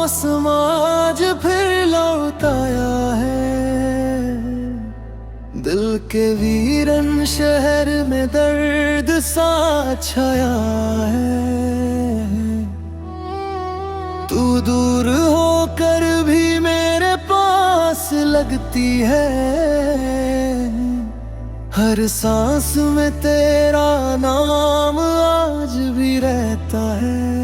मौसम आज फिर लौट आया है। दिल के वीरन शहर में दर्द सा छाया है। तू दूर होकर भी मेरे पास लगती है। हर सांस में तेरा नाम आज भी रहता है।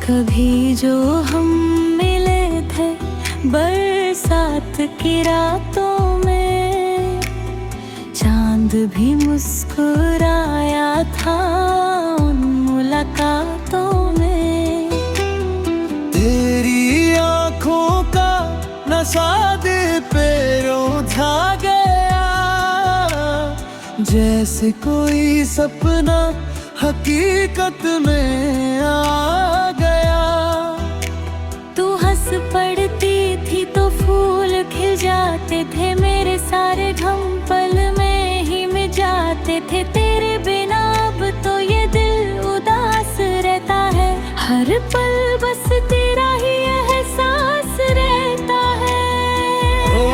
कभी जो हम मिले थे बरसात की रातों में, चांद भी मुस्कुराया था उन मुलाकातों में। तेरी आँखों का नशा दिल पे रोधा गया, जैसे कोई सपना हकीकत में आ गया। तू हंस पड़ती थी तो फूल खिल जाते थे, मेरे सारे गम पल में ही मिट जाते थे। तेरे बिना अब तो ये दिल उदास रहता है, हर पल बस तेरा ही एहसास रहता है। ओ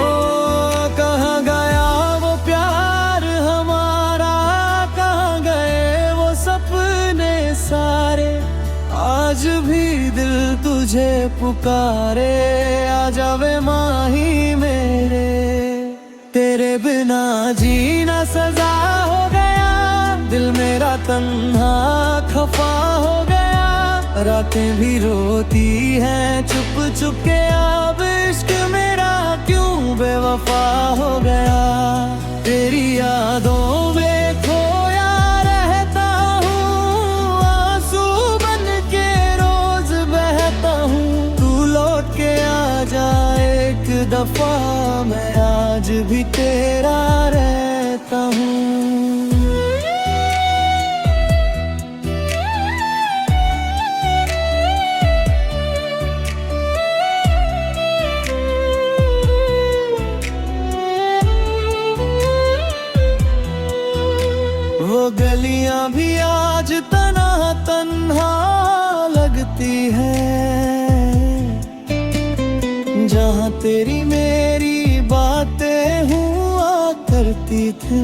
कहाँ गया वो प्यार हमारा, कहाँ गए वो सपने सारे। आज भी दिल तुझे पुकारे, आ जावे माही मेरे। तेरे बिना जीना सजा हो गया, दिल मेरा तन्हा खफा हो गया। रातें भी रोती हैं चुप चुप के, अब इश्क मेरा क्यों बेवफा हो गया। तेरी यादों में खोया रहता हूँ, आंसू बन के रोज बहता हूँ। तू लौट के आ जाए एक दफा, मैं आज भी तेरा रहता हूँ। वो गलियां भी आज तना तन्हा लगती है, जहाँ तेरी मेरी बातें हुआ करती थी।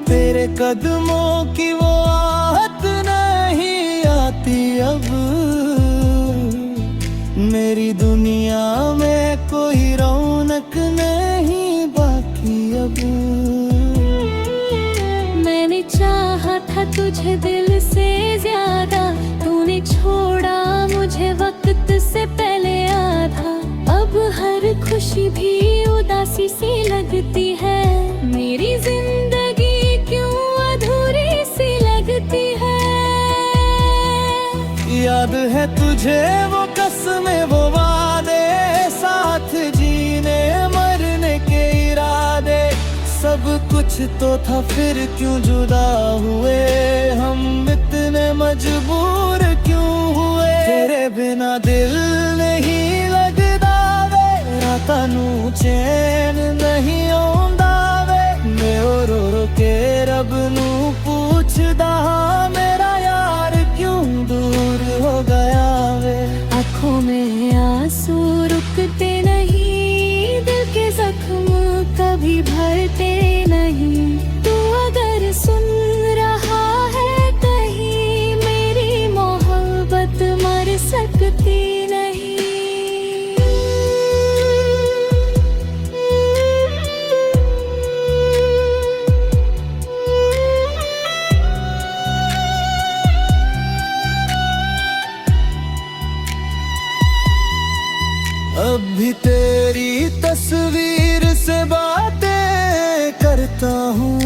तेरे कदमों की वो आहट नहीं आती अब, मेरी दुनिया में कोई रौनक नहीं बाकी अब। मैंने चाहा था तुझे दिल से ज्यादा, तूने छोड़ा मुझे वक्त से पहले आधा। अब हर खुशी भी उदासी सी लगती है, मेरी जिंदगी क्यों अधूरी सी लगती है। याद है तुझे वो कसमें वो वादे, साथ जीने मरने के इरादे। सब कुछ तो था फिर क्यों जुदा हुए हम, इतने मजबूर क्यों हुए। तेरे बिना दिल नहीं लगदा वे, रातां नूं चैन नहीं आउंदा वे। मैं रो रो के रब नूं पूछदा, मेरा यार क्यों दूर हो गया वे। आँखों में आंसू रुकते नहीं, दिल के जख्म कभी भरते नहीं। तू अगर सुन रहा है कहीं, मेरी मोहब्बत मर सकती नहीं। अब भी तेरी तस्वीर से बातें करता हूँ,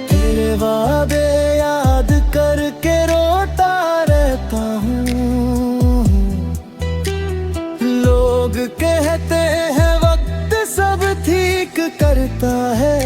तेरे वादे याद करके रोता रहता हूँ। लोग कहते हैं वक्त सब ठीक करता है,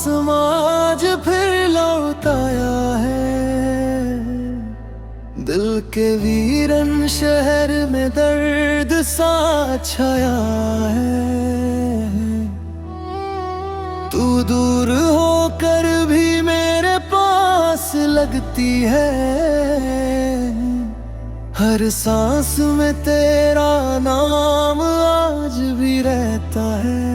आसमां आज फिर लौट आया है। दिल के वीरन शहर में दर्द सा छाया है। तू दूर होकर भी मेरे पास लगती है। हर सांस में तेरा नाम आज भी रहता है।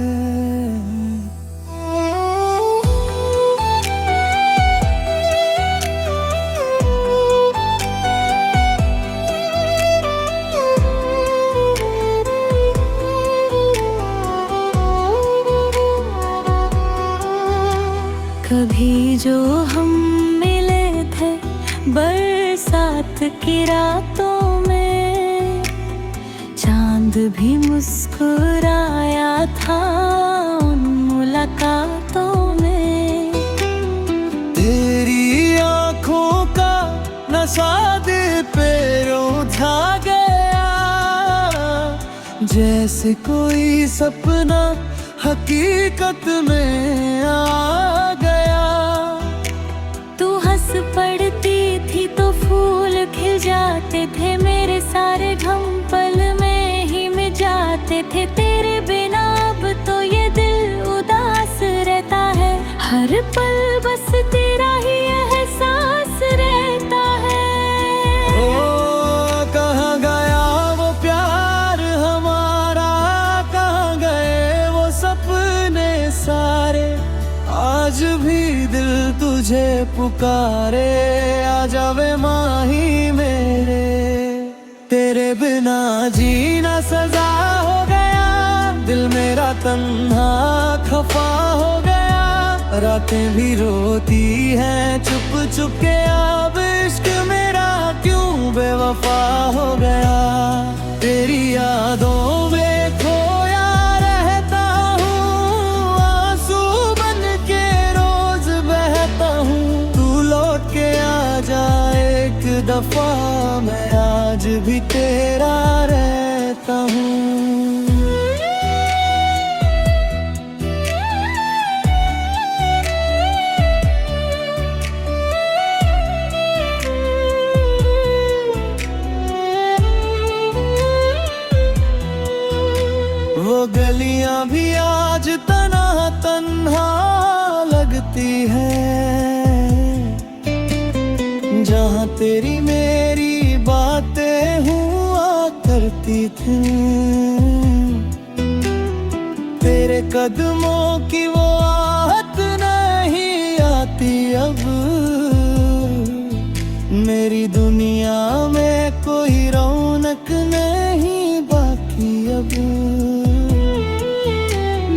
कभी जो हम मिले थे बरसात की रातों में, चांद भी मुस्कुराया था उन मुलाकातों में। तेरी आंखों का नशा दिल पे रोधा गया, जैसे कोई सपना हकीकत में आ गया। तू हंस पड़ती थी तो फूल खिल जाते थे, मेरे सारे गम पल में ही मिट जाते थे। तेरे बिना अब तो ये दिल उदास रहता है, हर पल बस तेरा ही एहसास रहता है। ओ कहाँ गया वो प्यार हमारा, कहाँ गए वो सपने सारे। आज भी दिल तुझे पुकारे, आ जावे माही मेरे। तेरे बिना जीना सजा हो गया, दिल मेरा तन्हा खफा हो गया। रातें भी रोती हैं चुप चुप के, अब इश्क मेरा क्यों बेवफा हो गया। तेरी यादों में खोया रहता हूँ, आंसू बन के रोज बहता हूँ। तू लौट के आ जाए एक दफा, मैं आज भी तेरा रहता हूँ। वो गलियां भी आज तना तन्हा लगती है, जहाँ तेरी मेरी बातें हुआ करती थी। तेरे कदमों की वो आहट नहीं आती अब, मेरी दुनिया में कोई रौनक नहीं बाकी अब।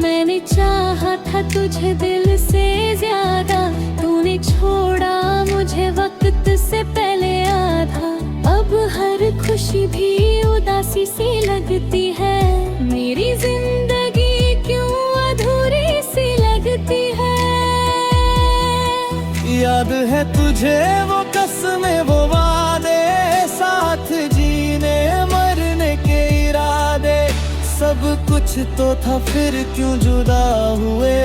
मैंने चाहा था तुझे दिल से ज्यादा, तूने छोड़ा मुझे वक्त से पहले आधा। अब हर खुशी भी उदासी सी लगती है, मेरी जिंदगी क्यों अधूरी सी लगती है। याद है तुझे वो कसमें वो वादे, साथ जीने मरने के इरादे। सब कुछ तो था फिर क्यों जुदा हुए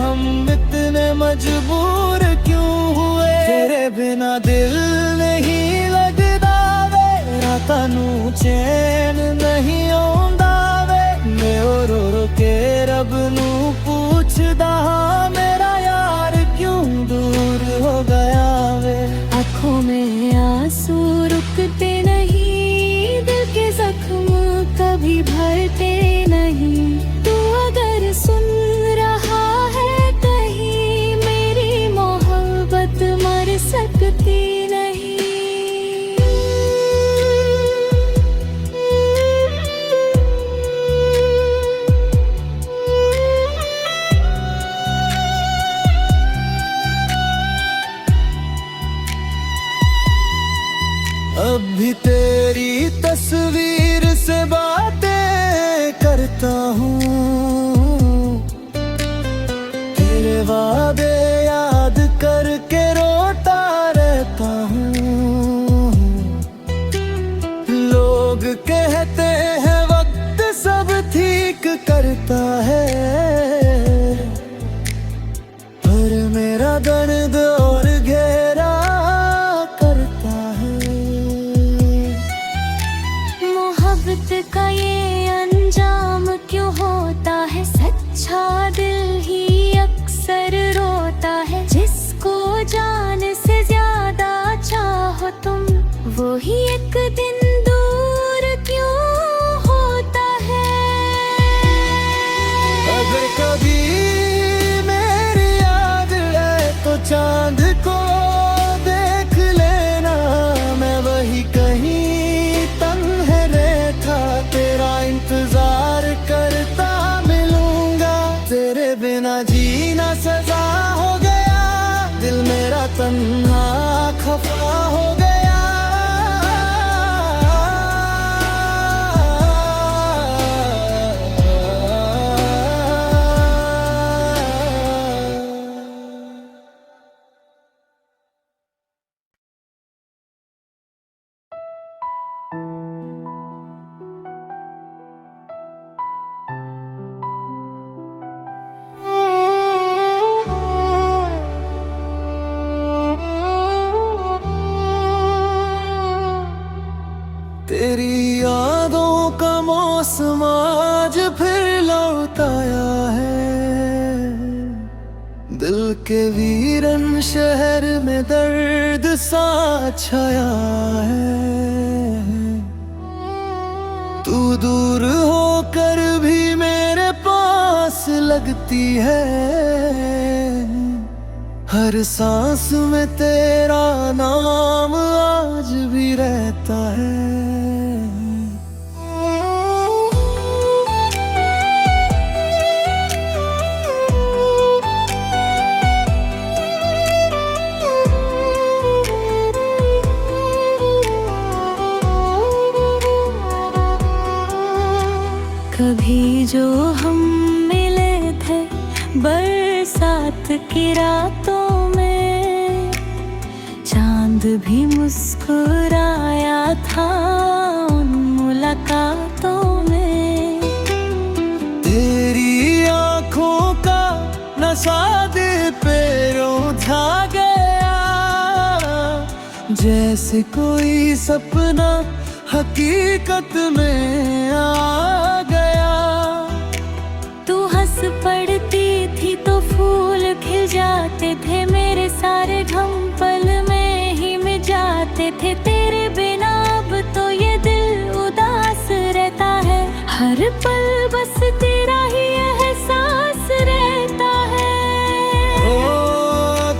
हम, इतने मजबूर क्यों हुए। तेरे बिना दिल नहीं लगदा वे, रातां नूं चैन नहीं आउंदा वे। मैं रो रो के रब नूं पूछदा, मेरा यार क्यों दूर हो गया वे। आँखों में आंसू रुकते नहीं, दिल के जख्म कभी भरते नहीं। तू अगर सुन रहा है कहीं, मेरी मोहब्बत मर सकती नहीं। अब भी तेरी तस्वीर से बातें करता हूँ, तेरे वादे याद करके रोता रहता हूँ। लोग कहते हैं वक्त सब ठीक करता है, पर मेरा दर्द और गहरा करता है। मोहब्बत का ये अंजाम क्यों होता है, सच्चा दिल ही अक्सर रोता है। जिसको जान से ज्यादा चाहो तुम, वो ही एक दिन दूर क्यों होता है। अगर कभी मेरी याद आए तो चांद को देख लेना, मैं वही कहीं तन्हा रहता, तेरा इंतजार करता मिलूंगा। तेरे बिना जीना सजा हो गया, दिल मेरा तन्हा खफा हो गया। तेरी यादों का मौसम आज फिर लौट आया है। दिल के वीरन शहर में दर्द सा छाया है। तू दूर होकर भी मेरे पास लगती है, हर सांस में तेरा नाम आज भी रहता है। कभी जो हम मिले थे बरसात की रातों में, चांद भी मुस्कुराया था उन मुलाकातों में। तेरी आँखों का नशा दिल पे रुझा गया, जैसे कोई सपना हकीकत में आ गया। तू हंस पड़ती थी तो फूल खिल जाते थे, मेरे सारे गम पल में ही मिट जाते थे। तेरे बिना अब तो ये दिल उदास रहता है, हर पल बस तेरा ही एहसास रहता है। ओ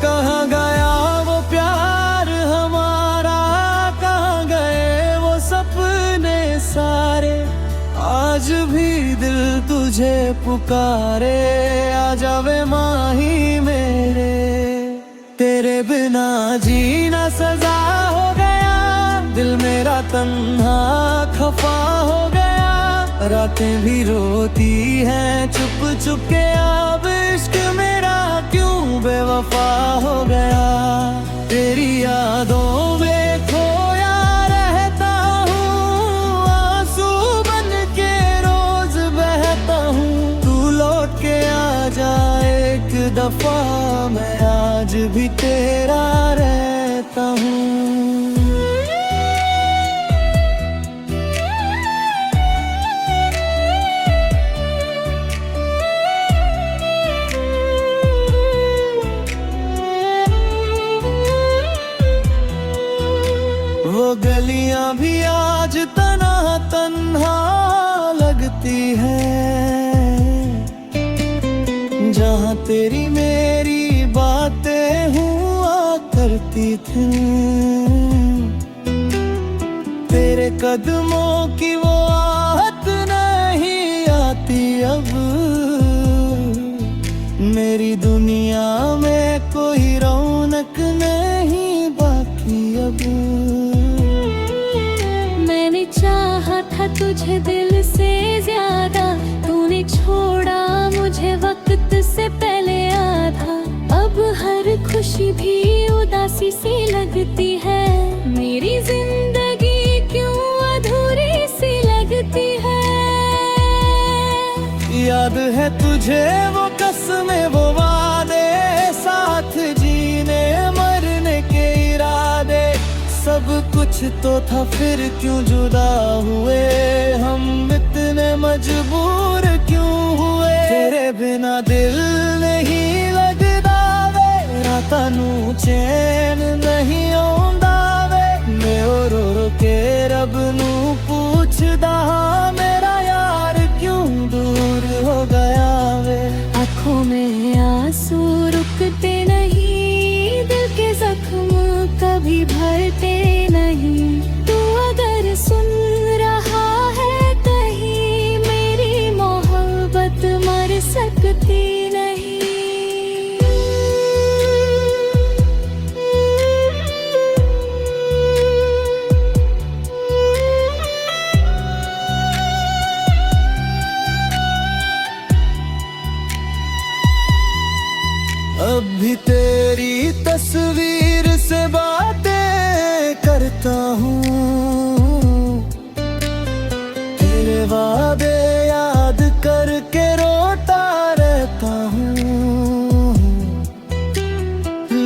कहाँ गया वो प्यार हमारा, कहाँ गए वो सपने सारे। आज भी दिल तुझे पुकारे, आ जावे माही मेरे। तेरे बिना जीना सजा हो गया, दिल मेरा तन्हा खफा हो गया। रातें भी रोती हैं चुप चुप के, अब इश्क मेरा क्यों बेवफा हो गया। तेरी यादों में खोया रहता हूँ, आंसू बन के रोज बहता हूँ। तू लौट के आ जाए एक दफा, मैं आज भी तेरा रहता हूँ। वो गलियां भी आज तन्हा तन्हा लगती है, जहाँ तेरी मेरी बातें हुआ करती थी। तेरे कदमों की वो आहट नहीं आती अब, मेरी दुनिया में कोई रौनक नहीं बाकी अब। मैंने चाहा था तुझे दिल से ज्यादा, तूने छोड़ा मुझे वक्त से पहले आधा। अब हर खुशी भी उदासी सी लगती है, मेरी जिंदगी क्यों अधूरी सी लगती है। याद है तुझे वो कसमें वो वादे, साथ कुछ तो था फिर क्यों जुदा हुए हम, इतने मजबूर क्यों हुए। तेरे बिना दिल नहीं लगदा वे, रातां नूं चैन नहीं आउंदा वे। मैं रो रो के रब नूं पूछदा हां, मेरा यार क्यों दूर हो गया वे। आँखों में आंसू रुकते नहीं, दिल के जख्म कभी भरते नहीं। तू अगर सुन रहा है कहीं, मेरी मोहब्बत मर सकती नहीं। अब भी तेरी तस्वीर से बातें करता हूँ, तेरे वादे याद करके रोता रहता हूँ।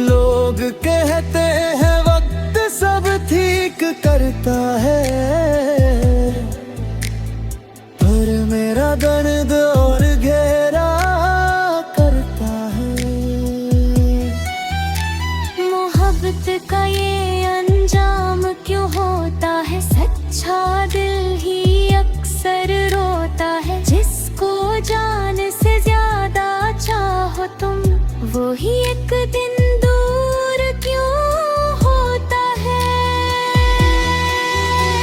लोग कहते हैं वक्त सब ठीक करता है, पर मेरा दर्द और गहरा का ये अंजाम क्यों होता है। सच्चा दिल ही अक्सर रोता है, जिसको जान से ज्यादा चाहो तुम, वो ही एक दिन दूर क्यों होता है।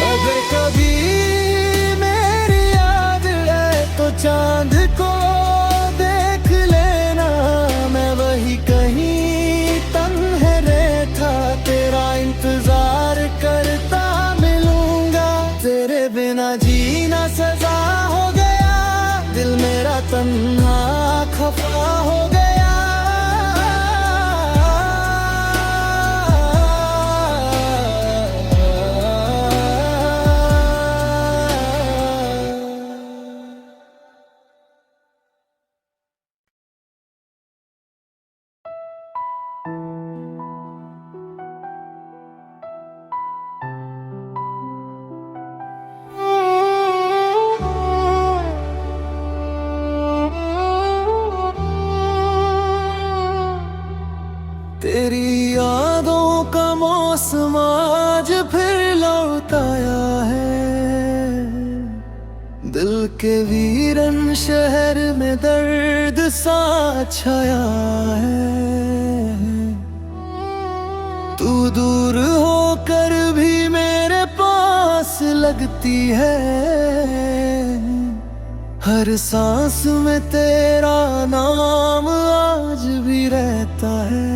अगर कभी मेरी याद आए तो चांद को देख लेना, मैं वही कहीं इंतजार करता मिलूंगा। तेरे बिना जीना सजा हो गया, दिल मेरा तन्हा खफा हो गया। तेरी यादों का मौसम आज फिर लौट आया है, दिल के वीरन शहर में दर्द सा छाया है। तू दूर होकर भी मेरे पास लगती है, हर सांस में तेरा नाम आज भी रहता है।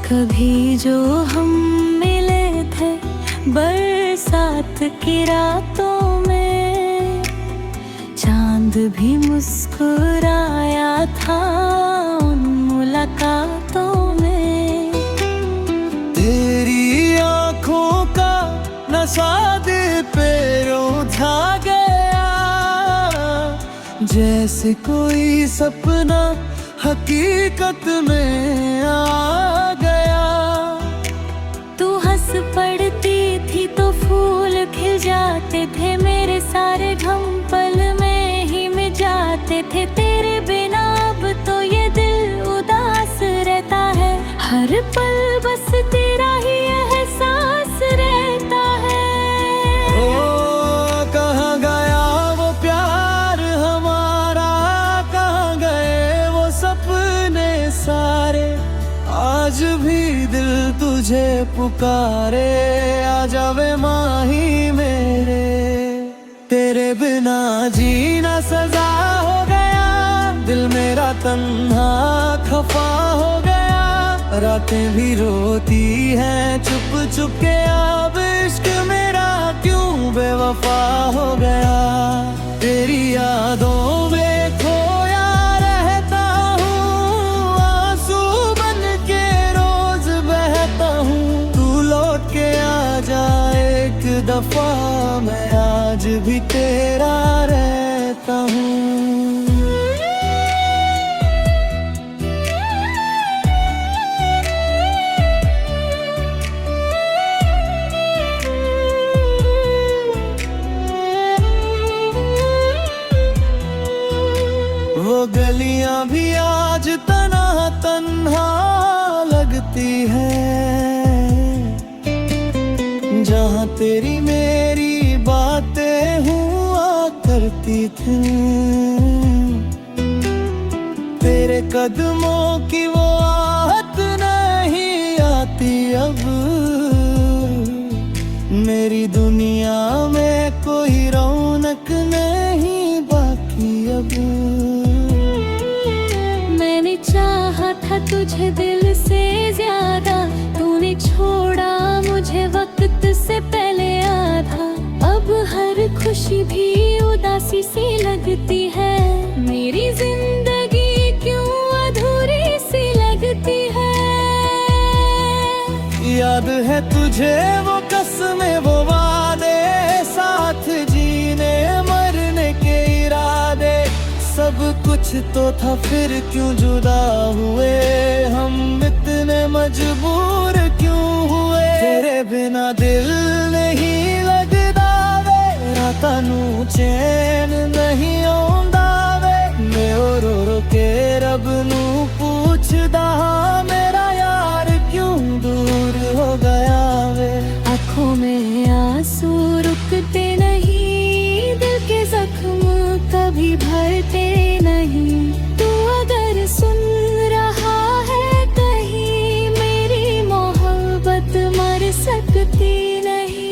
कभी जो हम मिले थे बरसात की रातों में, चांद भी मुस्कुराया था उन मुलाकातों में। तेरी आँखों का नशा दिल पे रोधा गया, जैसे कोई सपना हकीकत में आ गया। तू हंस पड़ती थी तो फूल खिल जाते थे, मेरे सारे गम पल में ही मिट जाते थे। तेरे बिना अब तो ये दिल उदास रहता है, हर पल बस तेरा ही एहसास रहता है। ओ कहाँ गया वो प्यार हमारा, कहाँ गए वो सपने सारे। आज भी दिल तुझे पुकारे, आ जावे माही मेरे। तेरे बिना जीना सजा हो गया, दिल मेरा तन्हा खफा हो गया। रातें भी रोती हैं चुप चुप के, अब इश्क मेरा क्यों बेवफा हो गया। तेरी यादों में खोया रहता हूँ, आंसू बन के रोज बहता भी तेरा रहता हूँ। वो गलियां भी आज तन्हा तन्हा लगती हैं, जहाँ तेरी मेरी बातें हुआ करती थी। तेरे कदमों की वो आहट नहीं आती अब, मेरी दुनिया में कोई रौनक नहीं बाकी अब। मैंने चाहा था तुझे दिल से ज्यादा, तूने छोड़ा मुझे वक्त से पहले आधा। अब हर खुशी भी उदासी सी लगती है, मेरी जिंदगी क्यों अधूरी सी लगती है। याद है तुझे वो कसमें वो वादे, साथ जीने मरने के इरादे। सब कुछ तो था फिर क्यों जुदा हुए हम, इतने मजबूर क्यों हुए। तेरे बिना दिल नहीं लगदा वे, रातां नूं चैन नहीं आउंदा वे। मैं रो रो के रब नूं पूछदा हां, मेरा यार क्यों दूर हो गया वे। आँखों में आंसू रुकते नहीं, दिल के जख्म कभी भरते नहीं। तू अगर सुन रहा है कहीं, मेरी मोहब्बत मर सकती नहीं।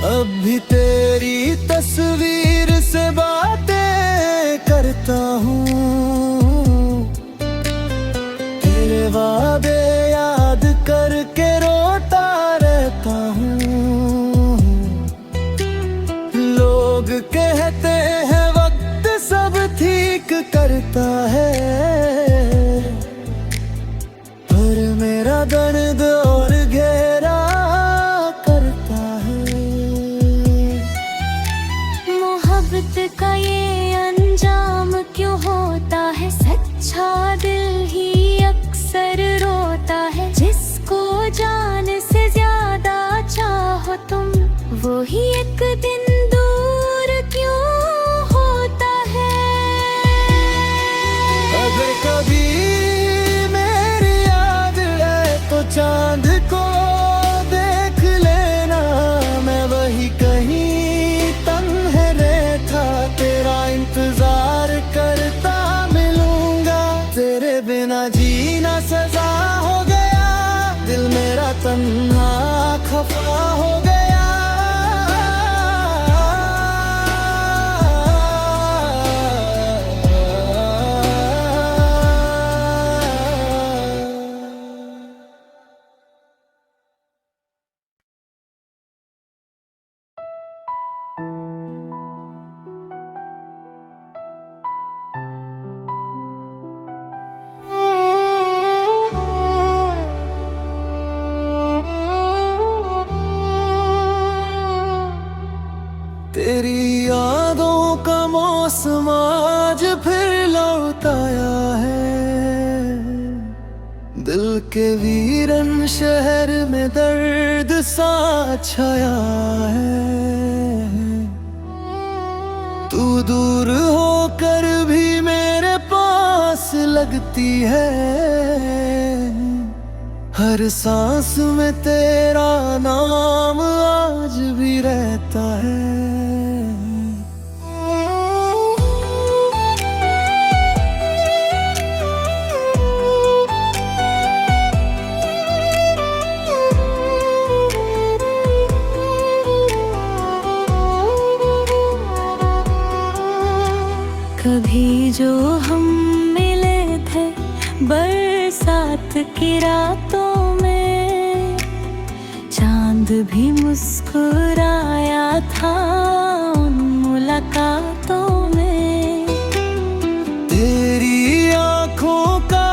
अब भी तेरी तस्वीर से बातें करता हूँ, तेरे वादे याद करके रोता रहता हूँ। लोग कहते हैं वक्त सब ठीक करता है, पर मेरा दर्द और गहरा करता है। मोहब्बत का ये अंजाम क्यों होता है, सच्चा दिल ही अक्सर रोता है। जिसको जान से ज्यादा चाहो तुम, वो ही एक दिन दूर क्यों होता है। अगर कभी मेरी याद है तो चांद को देख लेना, मैं वही कहीं तन्हे रहता, तेरा इंतजार करता मिलूंगा। तेरे बिना जीना सजा हो गया, दिल मेरा तन्हा खफा हो गया। तेरी यादों का मौसम आज फिर लौट आया है, दिल के वीरन शहर में दर्द सा छाया है। तू दूर होकर भी मेरे पास लगती है, हर सांस में तेरा नाम आज भी रहता है। कभी जो हम मिले थे बरसात की रातों में, चांद भी मुस्कुराया था मुलाकातों में। तेरी आंखों का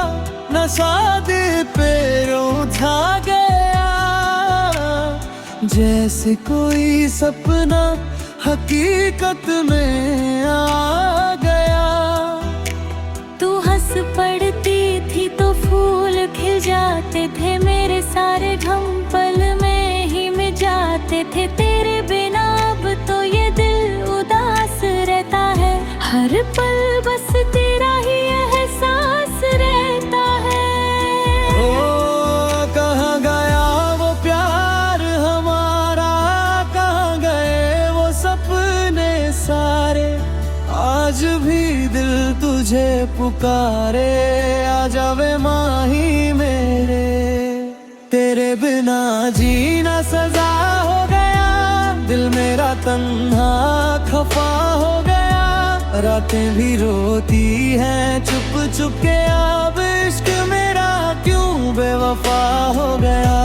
नशा दिल पे रुझा गया, जैसे कोई सपना हकीकत में आ गया। तू हंस पड़ती थी तो फूल खिल जाते थे, मेरे सारे गम पल में ही मिट जाते थे। तेरे बिना अब तो ये दिल उदास रहता है, हर पल बस तेरा ही एहसास रहता है। ओ कहाँ गया वो प्यार हमारा, कहाँ गए वो सपने सारे। आज भी दिल तुझे पुकारे, आ जावे माही मेरे। तेरे बिना जीना सजा हो गया, दिल मेरा तन्हा खफा हो गया। रातें भी रोती हैं चुप चुप के, अब इश्क मेरा क्यों बेवफा हो गया।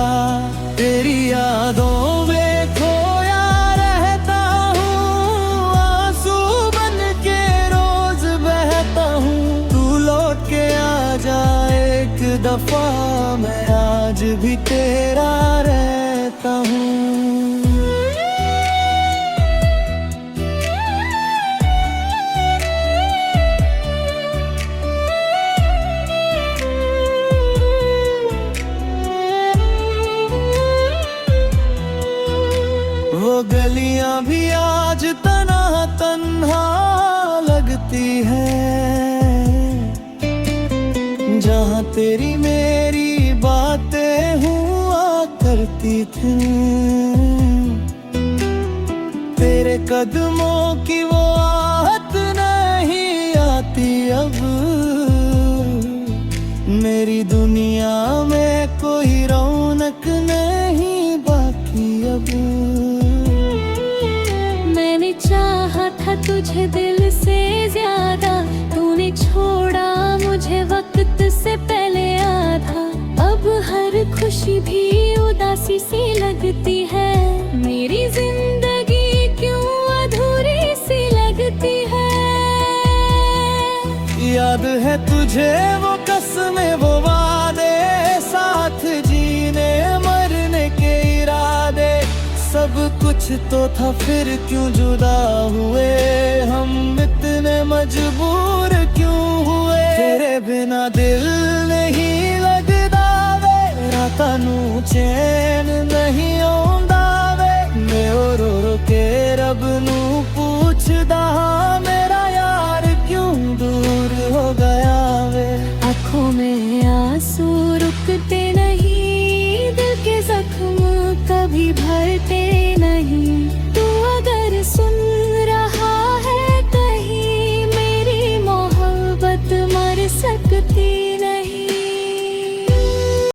तेरी यादों में खोया रहता हूँ, आंसू बन के रोज बहता हूँ। तू लौट के आ जाए एक दफा, मैं आज भी तेरा रहता हूँ। वो गलियां भी आज तना तन्हा लगती है, जहाँ तेरी मेरी बातें हुआ करती थी। तेरे कदमों की वो आहट नहीं आती अब, मेरी दुनिया में कोई रौनक नहीं बाकी अब। मैंने चाहा था तुझे दिल से ज्यादा, तूने छोड़ा मुझे वक्त से पहले आधा। अब हर खुशी भी उदासी सी लगती है, मेरी जिंदगी क्यों अधूरी सी लगती है। याद है तुझे वो कसमें वो वादे, साथ जीने मरने के इरादे। सब कुछ तो था फिर क्यों जुदा हुए हम, इतने मजबूर क्यों हुए। तेरे बिना